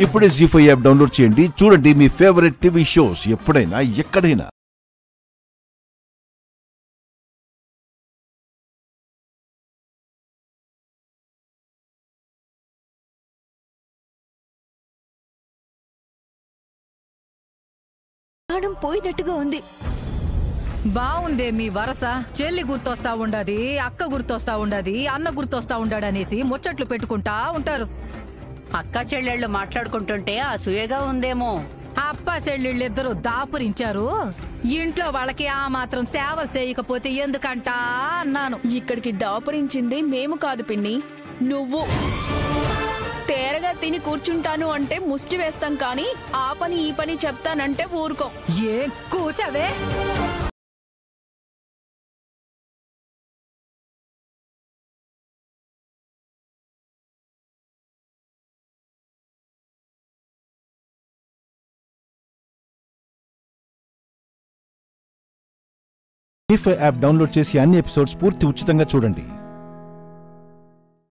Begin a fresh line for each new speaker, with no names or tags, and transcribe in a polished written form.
ఇప్పుడే జీ5 app download చేయండి. చూడండి మీ ఫేవరెట్ టీవీ షోస్ ఎప్పుడైనా ఎక్కడైనా.
ప్రాణం పోయినట్టుగా ఉంది.
బావుందే మీ వరస. చెల్లి గుర్తొస్తా ఉండది, అక్క గుర్తొస్తా ఉండది, అన్న గుర్తొస్తా ఉండాడనేసి ముచ్చట్లు పెట్టుకుంటా ఉంటారు.
అక్క చెల్లెళ్ళు మాట్లాడుకుంటుంటే అసూయగా ఉందేమో.
అప్ప చెల్లెళ్ళిద్దరూ దాపురించారు. ఇంట్లో వాళ్ళకి ఆ మాత్రం సేవలు చేయకపోతే ఎందుకంటా అన్నాను.
ఇక్కడికి దాపురించింది మేము కాదు పిన్ని, నువ్వు. తేరగా తిని కూర్చుంటాను అంటే ముష్టి వేస్తాం, కానీ ఆ పని ఈ పని చెప్తానంటే ఊరుకో.
ఏం కూసావే?
జీ5 యాప్ డౌన్లోడ్ చేసి అన్ని ఎపిసోడ్స్ పూర్తి ఉచితంగా చూడండి.